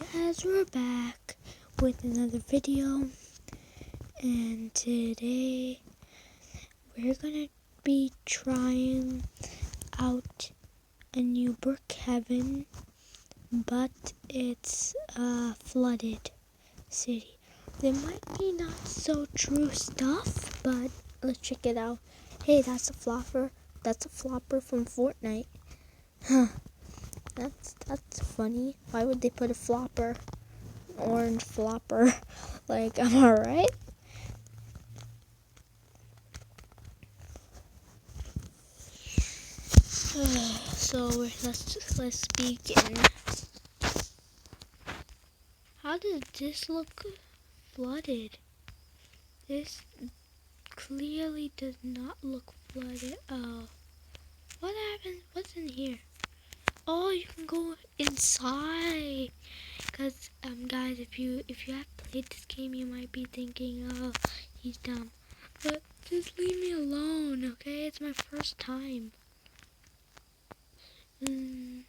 Guys, we're back with another video, and today we're gonna be trying out a new Brookhaven, but it's a flooded city. There might be not so true stuff, but let's check it out. Hey, that's a flopper. That's a flopper from Fortnite. Huh. That's funny. Why would they put a flopper? Orange flopper. Like, am I right? So let's begin. How does this look flooded? This clearly does not look flooded. Oh, what happened? What's in here? Oh, you can go inside. Cause guys, if you have played this game, you might be thinking, oh, he's dumb. But just leave me alone, okay? It's my first time. Wait,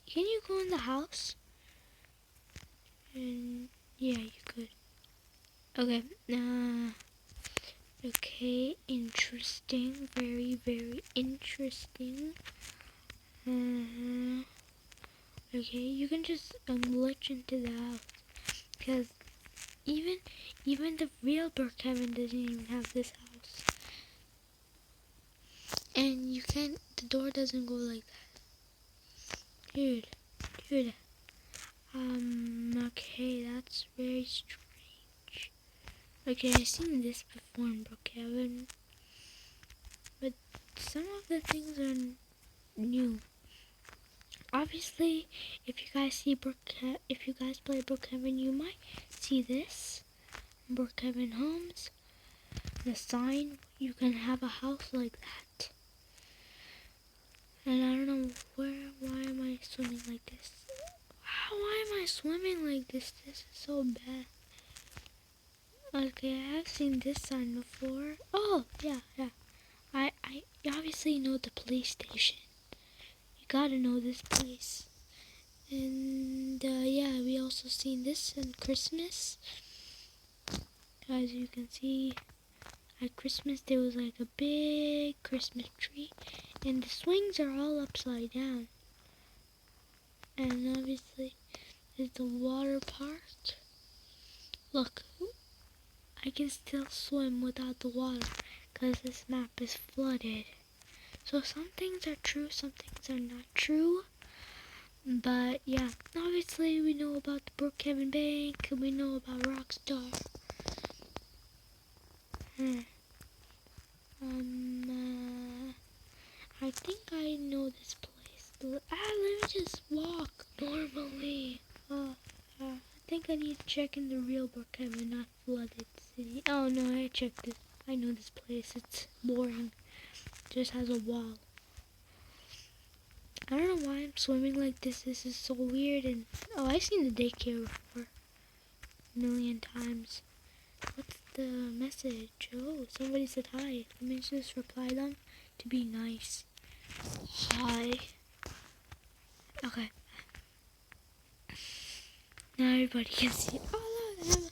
can you go in the house? And yeah, you could. Okay. Okay. Interesting. Very, very interesting. Okay, you can just glitch into the house, because even the real Brookhaven doesn't even have this house, and you can't. The door doesn't go like that, dude. Okay, that's very strange. Okay, I've seen this before in Brookhaven, but some of the things are new. Obviously, if you guys play Brookhaven, you might see this. Brookhaven Homes, the sign, you can have a house like that. And I don't know why am I swimming like this? Why am I swimming like this? This is so bad. Okay, I have seen this sign before. Oh, yeah. I obviously know the police station. You gotta know this place. And yeah, we also seen this in Christmas. As you can see, at Christmas there was like a big Christmas tree, and the swings are all upside down. And obviously there's the water park. Look, I can still swim without the water because this map is flooded. So some things are true, some things are not true. But yeah, obviously we know about the Brookhaven Bank, and we know about Rockstar. I think I know this place. Let me just walk normally. I think I need to check in the real Brookhaven, not flooded city. Oh no, I checked it. I know this place. It's boring. It just has a wall. I don't know why I'm swimming like this. This is so weird. And oh, I've seen the daycare before a million times. What's the message? Oh, somebody said hi. Let me just reply them to be nice. Hi. Okay. Now everybody can see. Oh look,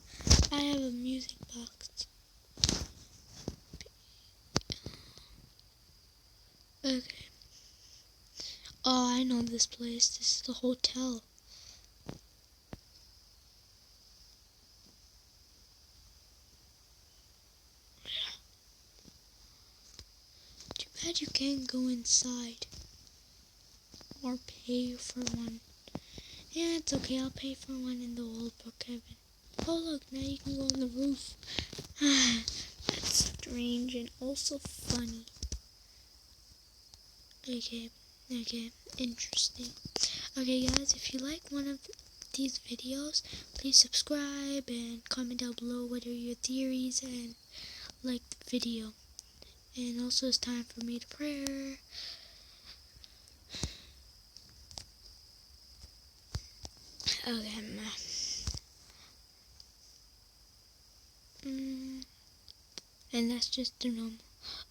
I have a music box. Okay. Oh, I know this place. This is the hotel. Too bad you can't go inside or pay for one. Yeah, it's okay. I'll pay for one in the old Brookhaven. Oh look, now you can go on the roof. That's strange and also funny. Okay, interesting. Okay guys, if you like one of these videos, please subscribe and comment down below what are your theories and like the video. And also it's time for me to prayer. Okay, and that's just the normal.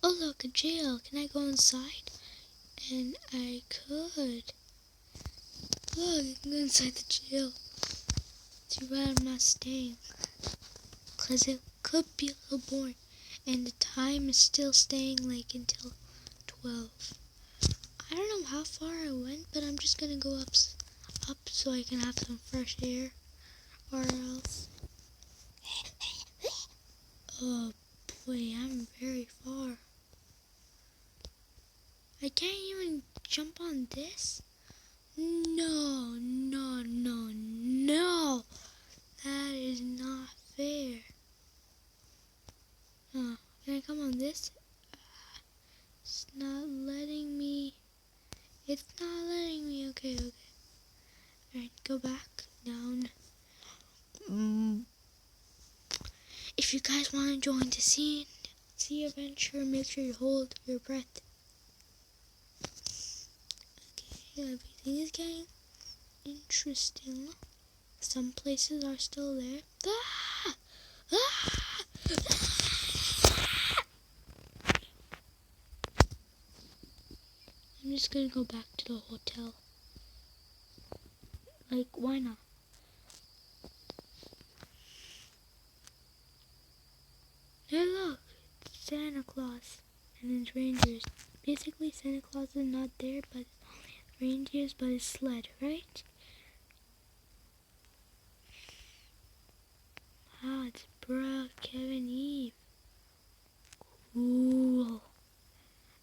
Oh look, a jail. Can I go inside? And I could. Look, I can go inside the jail. Too bad I'm not staying. Because it could be a little boring. And the time is still staying like until 12. I don't know how far I went, but I'm just gonna go up so I can have some fresh air. Or else... Oh boy, I'm very far. I can't even jump on this? No, no, no, no! That is not fair. Can I come on this? It's not letting me. It's not letting me. Okay. Alright, go back down. If you guys want to join the sea adventure, make sure you hold your breath. Okay, everything is getting interesting. Some places are still there. I'm just gonna go back to the hotel. Like, why not? Hey look, it's Santa Claus and his reindeers. Basically, Santa Claus is not there, but reindeers, but his sled, right? Ah, it's Brookhaven Eve. Cool.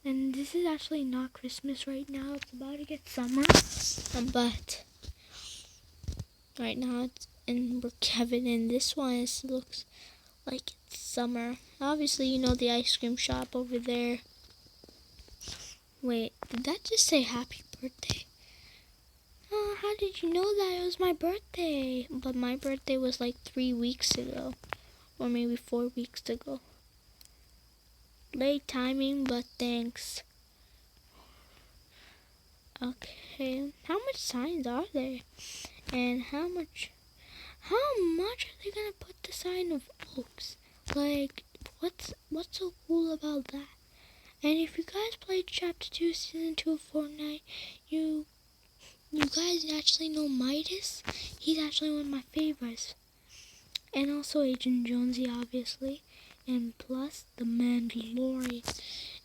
And this is actually not Christmas right now. It's about to get summer, but right now it's in Brookhaven, and this one looks like it's summer. Obviously, you know the ice cream shop over there. Wait, did that just say happy birthday? Oh, how did you know that it was my birthday? But my birthday was like 3 weeks ago, or maybe 4 weeks ago. Late timing, but thanks. Okay, how much signs are there? And how much are they gonna put the sign of oaks? Like, what's so cool about that? And if you guys played Chapter 2, Season 2 of Fortnite, you guys actually know Midas? He's actually one of my favorites. And also Agent Jonesy, obviously. And plus, the Mandalorian.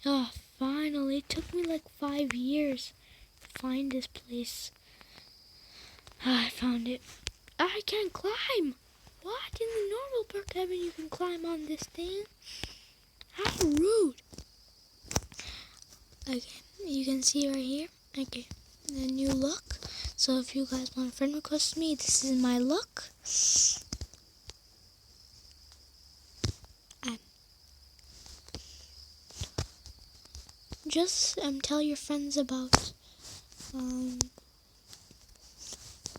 Oh, finally. It took me like 5 years to find this place. I found it. I can't climb. What? In the normal Brookhaven you can climb on this thing? How rude. Okay, you can see right here. Okay, the new look. So if you guys want to friend request me, this is my look. Just tell your friends about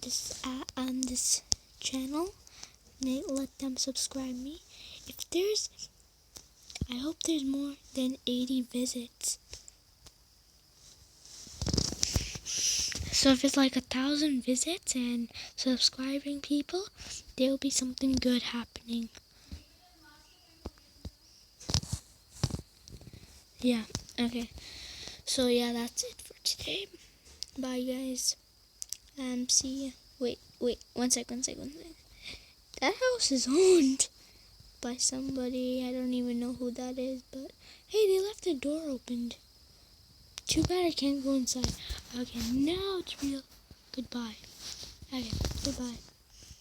this channel. Let them subscribe me. I hope there's more than 80 visits. So if it's like 1,000 visits and subscribing people, there will be something good happening. Yeah, okay. So yeah, that's it for today. Bye guys. See ya. Wait, 1 second. That house is owned by somebody. I don't even know who that is, but hey, they left the door opened. Too bad I can't go inside. Okay, now it's real. Goodbye. Okay, goodbye.